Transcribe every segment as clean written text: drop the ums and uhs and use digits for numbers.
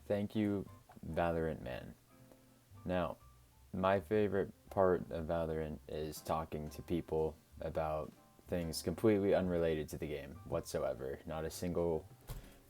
Thank you, Valorant Man. Now, my favorite part of Valorant is talking to people about things completely unrelated to the game whatsoever. Not a single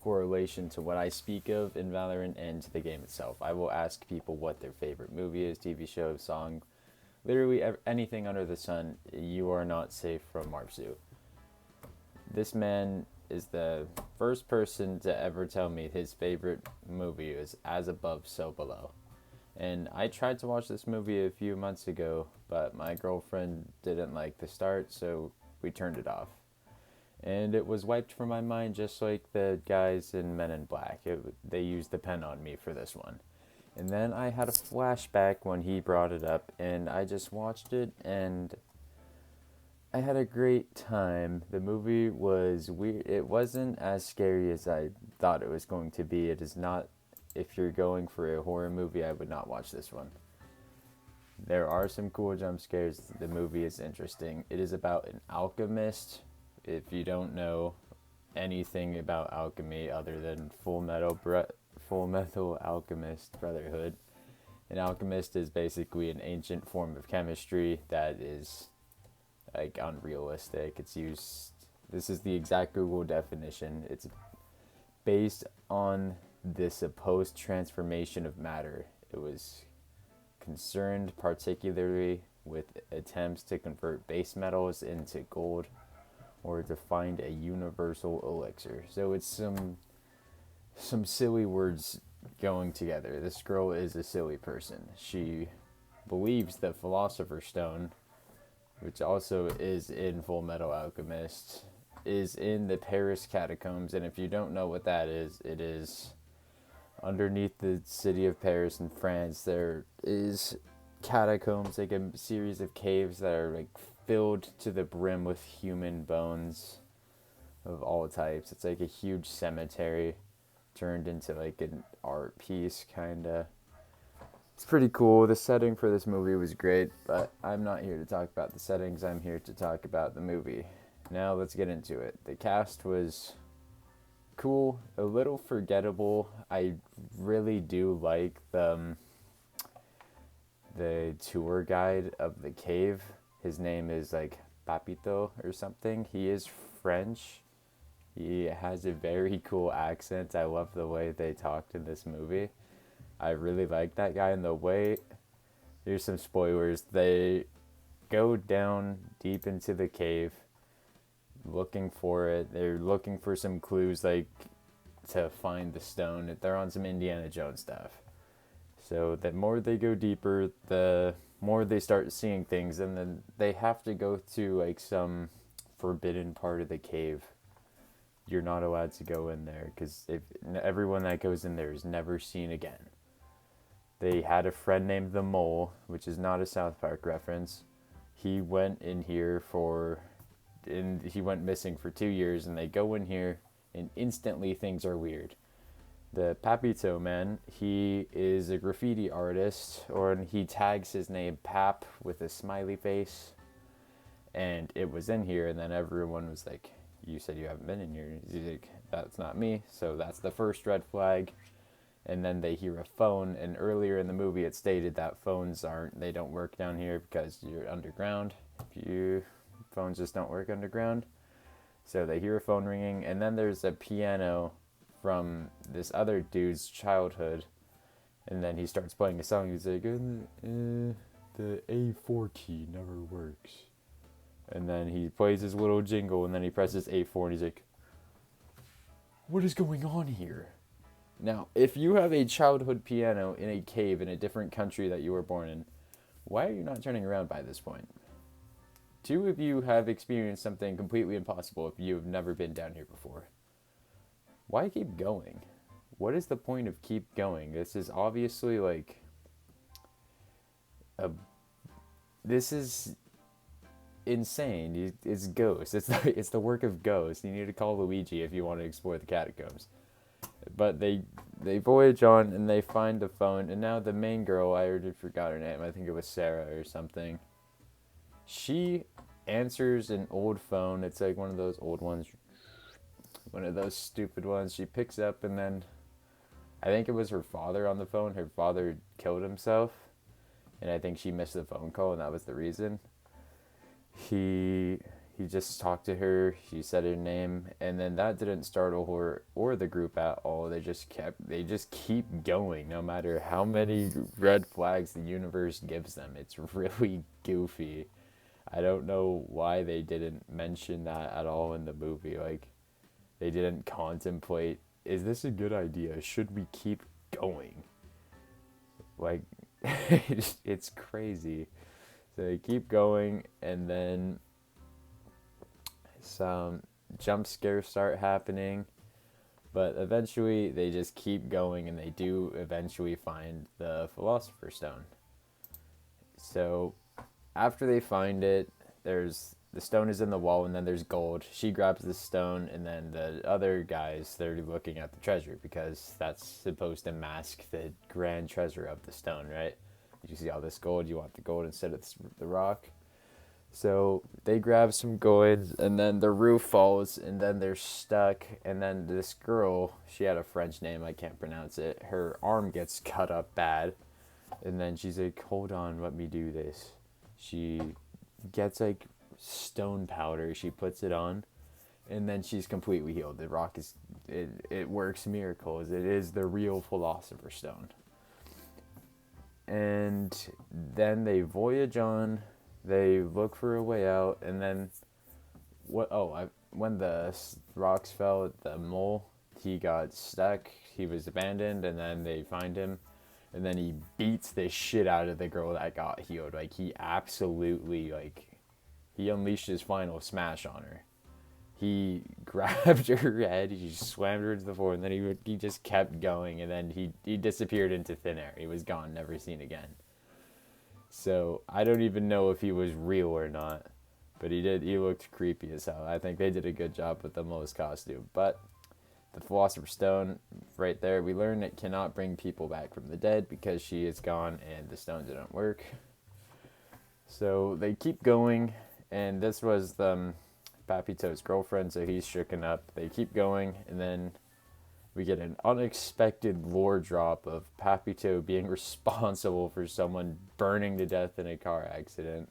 correlation to what I speak of in Valorant and to the game itself. I will ask people what their favorite movie is, TV show, song, literally anything under the sun. You are not safe from Marpsu. This man is the first person to ever tell me his favorite movie is As Above, So Below. And I tried to watch this movie a few months ago, but my girlfriend didn't like the start, so we turned it off. And it was wiped from my mind just like the guys in Men in Black. They used the pen on me for this one. And then I had a flashback when he brought it up, and I just watched it, and I had a great time. The movie was weird. It wasn't as scary as I thought it was going to be. It is not, if you're going for a horror movie, I would not watch this one. There are some cool jump scares. The movie is interesting. It is about an alchemist. If you don't know anything about alchemy other than Full Metal Alchemist Brotherhood, an alchemist is basically an ancient form of chemistry that is like unrealistic. It's used. This is the exact Google definition. It's based on the supposed transformation of matter. It was concerned particularly with attempts to convert base metals into gold or to find a universal elixir. So it's some silly words going together. This girl is a silly person. She believes the Philosopher's Stone, which also is in Full Metal Alchemist, is in the Paris catacombs. And if you don't know what that is, it is underneath the city of Paris in France. There is catacombs, like a series of caves that are like filled to the brim with human bones of all types. It's like a huge cemetery turned into like an art piece, kinda. It's pretty cool. The setting for this movie was great, but I'm not here to talk about the settings. I'm here to talk about the movie. Now let's get into it. The cast was cool, a little forgettable. I really do like the tour guide of the cave. His name is like Papito or something. He is French. He has a very cool accent. I love the way they talked in this movie. I really like that guy, and the way, here's some spoilers, they go down deep into the cave looking for it. They're looking for some clues, like to find the stone. They're on some Indiana Jones stuff. So the more they go deeper, the more they start seeing things, and then they have to go to like some forbidden part of the cave. You're not allowed to go in there because if everyone that goes in there is never seen again. They had a friend named the Mole, which is not a South Park reference. He went in here he went missing for 2 years, and they go in here, and instantly things are weird. The Papito man, he is a graffiti artist, or he tags his name Pap with a smiley face, and it was in here, and then everyone was like, "You said you haven't been in here." He's like, "That's not me." So that's the first red flag. And then they hear a phone, and earlier in the movie it stated that they don't work down here because you're underground. Phones just don't work underground. So they hear a phone ringing, and then there's a piano from this other dude's childhood, and then he starts playing a song. He's like, the A4 key never works. And then he plays his little jingle, and then he presses A4, and he's like, "What is going on here?" Now, if you have a childhood piano in a cave in a different country that you were born in, why are you not turning around by this point? Two of you have experienced something completely impossible if you have never been down here before. Why keep going? What is the point of keep going? This is obviously like a. This is insane. It's ghosts. It's the work of ghosts. You need to call Luigi if you want to explore the catacombs. But they voyage on, and they find the phone, and now the main girl, I already forgot her name. I think it was Sarah or something. She answers an old phone. It's like one of those old ones, one of those stupid ones. She picks up, and then I think it was her father on the phone. Her father killed himself, and I think she missed the phone call, and that was the reason. He he just talked to her. She said her name, and then that didn't startle her or the group at all. They just keep going, no matter how many red flags the universe gives them. It's really goofy. I don't know why they didn't mention that at all in the movie. Like, they didn't contemplate, is this a good idea? Should we keep going? Like, it's crazy. So they keep going, and then some jump scares start happening. But eventually, they just keep going, and they do eventually find the Philosopher's Stone. So after they find it, there's the stone is in the wall, and then there's gold. She grabs the stone, and then the other guys, they're looking at the treasure because that's supposed to mask the grand treasure of the stone, right? You see all this gold, you want the gold instead of the rock. So they grab some gold, and then the roof falls, and then they're stuck. And then this girl, she had a French name, I can't pronounce it. Her arm gets cut up bad, and then she's like, "Hold on, let me do this." She gets like stone powder. She puts it on, and then she's completely healed. The rock is it works miracles. It is the real Philosopher's Stone. And then they voyage on. They look for a way out, and then when the rocks fell at the mole, he got stuck. He was abandoned, and then they find him, and then he beats the shit out of the girl that got healed. Like, he absolutely, like, he unleashed his final smash on her. He grabbed her head, he slammed her to the floor, and then he just kept going, and then he disappeared into thin air. He was gone, never seen again. So I don't even know if he was real or not, but he looked creepy as hell. I think they did a good job with the Moe's costume. But the Philosopher's Stone, right there, we learn it cannot bring people back from the dead because she is gone and the stone didn't work. So they keep going, and this was Papito's girlfriend, so he's shooken up. They keep going, and then we get an unexpected lore drop of Papito being responsible for someone burning to death in a car accident.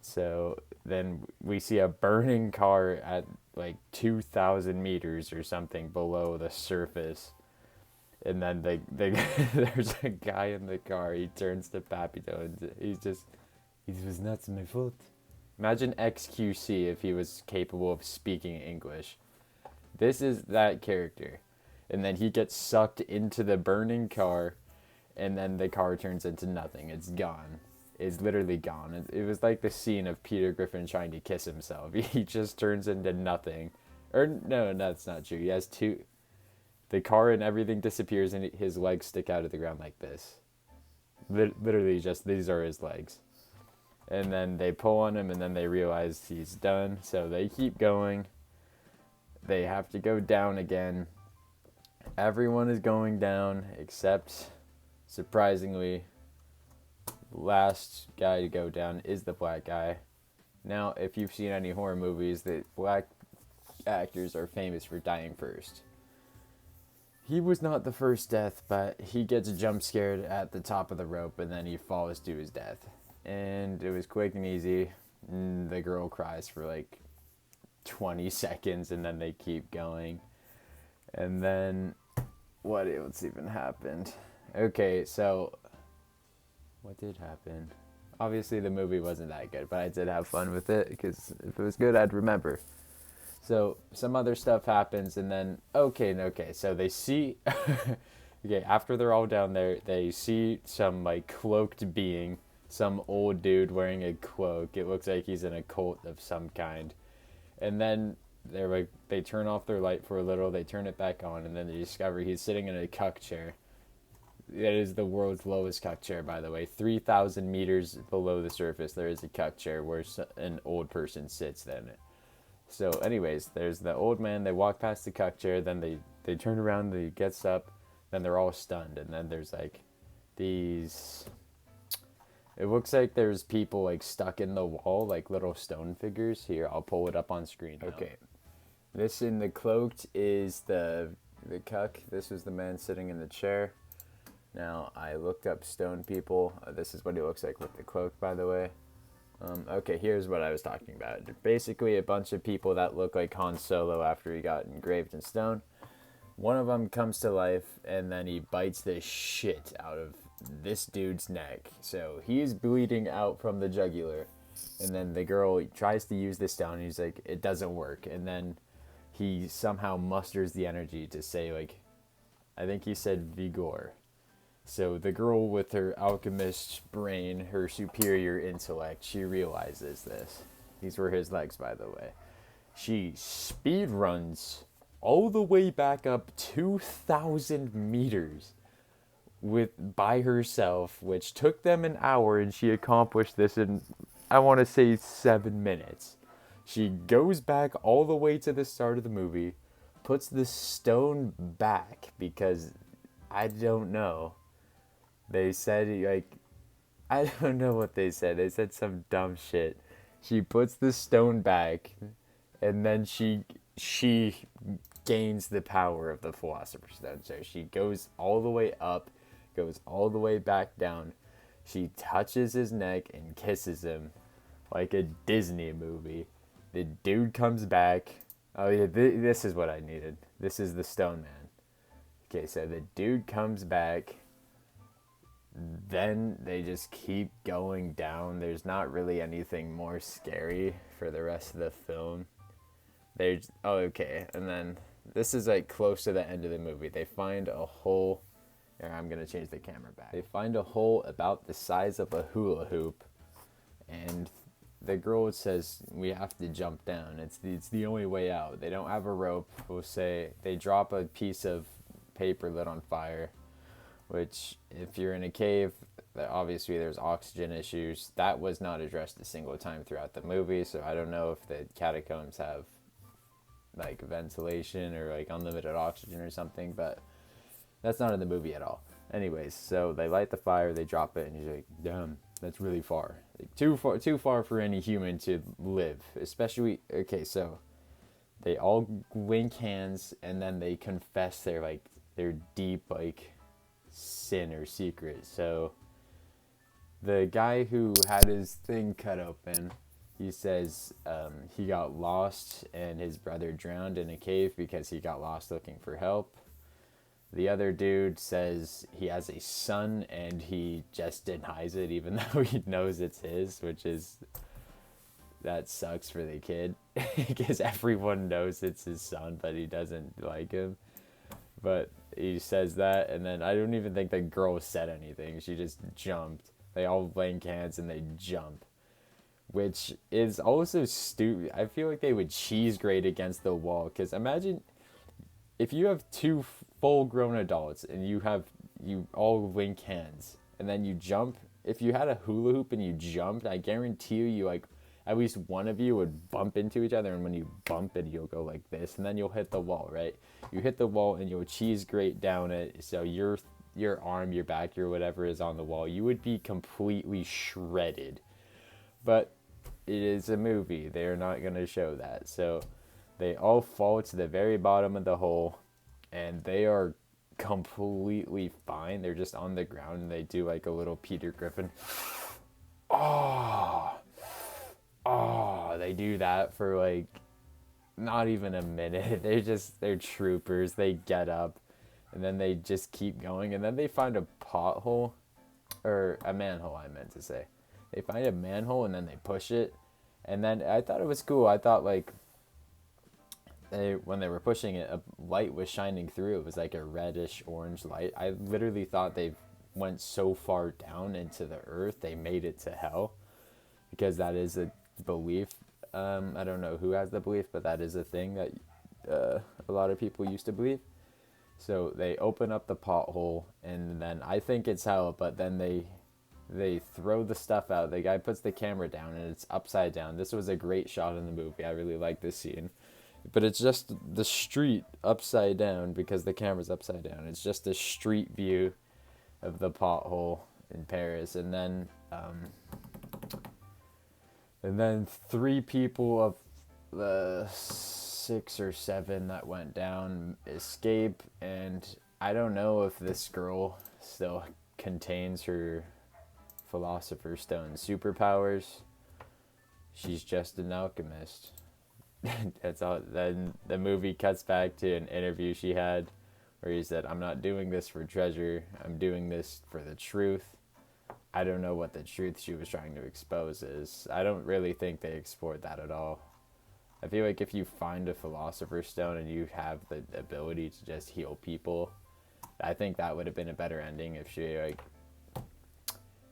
So then we see a burning car at like 2,000 meters or something below the surface. And then there's a guy in the car. He turns to Papito and it was not my fault. Imagine XQC if he was capable of speaking English. This is that character. And then he gets sucked into the burning car, and then the car turns into nothing. It's gone. It's literally gone. It was like the scene of Peter Griffin trying to kiss himself. He just turns into nothing. Or, no, that's not true. He has two. The car and everything disappears, and his legs stick out of the ground like this. Literally just, these are his legs. And then they pull on him, and then they realize he's done. So they keep going. They have to go down again. Everyone is going down except, surprisingly, the last guy to go down is the black guy. Now, if you've seen any horror movies, the black actors are famous for dying first. He was not the first death, but he gets jump scared at the top of the rope, and then he falls to his death. And it was quick and easy. And the girl cries for like 20 seconds, and then they keep going. And then what else even happened? Okay, so what did happen? Obviously the movie wasn't that good, but I did have fun with it because if it was good, I'd remember. So some other stuff happens, and then okay, so they see okay, after they're all down there, they see some like cloaked being, some old dude wearing a cloak. It looks like he's in a cult of some kind. And then they turn off their light for a little, they turn it back on, and then they discover he's sitting in a cuck chair. It is the world's lowest cuck chair, by the way. 3,000 meters below the surface, there is a cuck chair where an old person sits in it. So anyways, there's the old man, they walk past the cuck chair, then they turn around, they gets up, then they're all stunned, and then there's like these... It looks like there's people like stuck in the wall, like little stone figures. Here, I'll pull it up on screen now. Okay. This in the cloaked is the the cuck. This was the man sitting in the chair. Now, I looked up stone people. This is what he looks like with the cloak, by the way. Okay, here's what I was talking about. Basically, a bunch of people that look like Han Solo after he got engraved in stone. One of them comes to life, and then he bites the shit out of this dude's neck. So he's bleeding out from the jugular. And then the girl tries to use the stone, and he's like, it doesn't work. And then he somehow musters the energy to say, like, I think he said vigor. So the girl with her alchemist brain, her superior intellect, she realizes this. These were his legs, by the way. She speed runs all the way back up 2,000 meters by herself, which took them an hour, and she accomplished this in, I want to say, 7 minutes. She goes back all the way to the start of the movie, puts the stone back because I don't know. They said, like, I don't know what they said. They said some dumb shit. She puts the stone back, and then she gains the power of the Philosopher's Stone. So she goes all the way up, goes all the way back down. She touches his neck and kisses him like a Disney movie. The dude comes back. Oh, yeah, this is what I needed. This is the Stone Man. Okay, so the dude comes back. Then they just keep going down. There's not really anything more scary for the rest of the film. Okay, and then this is like close to the end of the movie. They find a hole. Here, I'm gonna change the camera back. They find a hole about the size of a hula hoop, and the girl says we have to jump down. It's the only way out. They don't have a rope. We'll say they drop a piece of paper lit on fire. Which, if you're in a cave, obviously there's oxygen issues. That was not addressed a single time throughout the movie, so I don't know if the catacombs have, like, ventilation or, like, unlimited oxygen or something, but that's not in the movie at all. Anyways, so they light the fire, they drop it, and he's like, damn, that's really far. Like, too far for any human to live. Especially, okay, so they all wink hands, and then they confess their deep, like, sin or secret. So the guy who had his thing cut open, he says he got lost and his brother drowned in a cave because he got lost looking for help. The other dude says he has a son and he just denies it even though he knows it's his, that sucks for the kid because everyone knows it's his son, but he doesn't like him. But he says that, and then I don't even think the girl said anything. She just jumped. They all link hands and they jump, which is also stupid. I feel like they would cheese grate against the wall, because imagine if you have two full-grown adults and you all link hands, and then you jump. If you had a hula hoop and you jumped, I guarantee you like at least one of you would bump into each other, and when you bump it, you'll go like this, and then you'll hit the wall, right? You hit the wall, and you'll cheese grate down it, so your arm, your back, your whatever is on the wall, you would be completely shredded. But it is a movie. They're not going to show that. So they all fall to the very bottom of the hole, and they are completely fine. They're just on the ground, and they do like a little Peter Griffin. Oh, they do that for like not even a minute. They're troopers. They get up, and then they just keep going, and then they find a pothole, or a manhole, I meant to say. They find a manhole, and then they push it, and then I thought it was cool. I thought like when they were pushing it, a light was shining through. It was like a reddish orange light. I literally thought they went so far down into the earth they made it to hell, because that is a belief. I don't know who has the belief, but that is a thing that a lot of people used to believe. So they open up the pothole, and then I think it's hell, but then they throw the stuff out. The guy puts the camera down, and it's upside down. This was a great shot in the movie. I really like this scene. But it's just the street upside down because the camera's upside down. It's just a street view of the pothole in Paris. And then three people of the 6 or 7 that went down escape, and I don't know if this girl still contains her Philosopher's Stone superpowers. She's just an alchemist. That's all. Then the movie cuts back to an interview she had where he said, "I'm not doing this for treasure. I'm doing this for the truth." I don't know what the truth she was trying to expose is. I don't really think they explored that at all. I feel like if you find a Philosopher's Stone and you have the ability to just heal people, I think that would have been a better ending if she, like,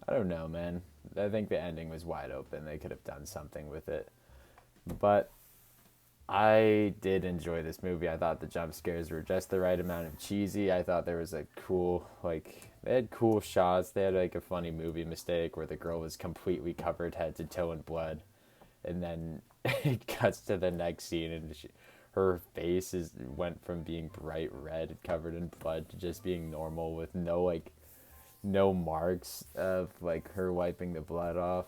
I don't know, man. I think the ending was wide open. They could have done something with it. But I did enjoy this movie. I thought the jump scares were just the right amount of cheesy. I thought there was a cool, like, they had cool shots. They had, like, a funny movie mistake where the girl was completely covered head to toe in blood. And then it cuts to the next scene and her face went from being bright red covered in blood to just being normal with no marks of, like, her wiping the blood off.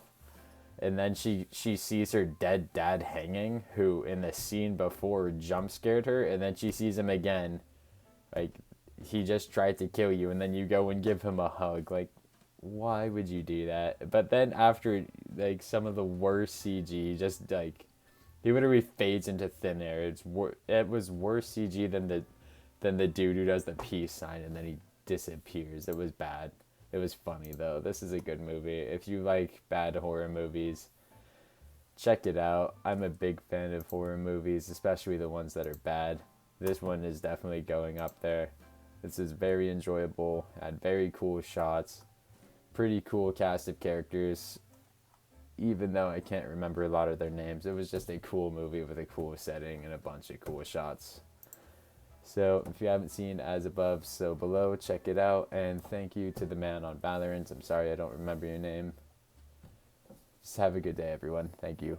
And then she sees her dead dad hanging, who in the scene before jump scared her, and then she sees him again. Like, he just tried to kill you, and then you go and give him a hug. Like, why would you do that? But then after, like, some of the worst CG, just, like, he literally fades into thin air. It was worse CG than the dude who does the peace sign, and then he disappears. It was bad. It was funny, though. This is a good movie. If you like bad horror movies, check it out. I'm a big fan of horror movies, especially the ones that are bad. This one is definitely going up there. This is very enjoyable, had very cool shots, pretty cool cast of characters, even though I can't remember a lot of their names. It was just a cool movie with a cool setting and a bunch of cool shots. So if you haven't seen As Above, So Below, check it out. And thank you to the man on Valorant. I'm sorry I don't remember your name. Just have a good day, everyone. Thank you.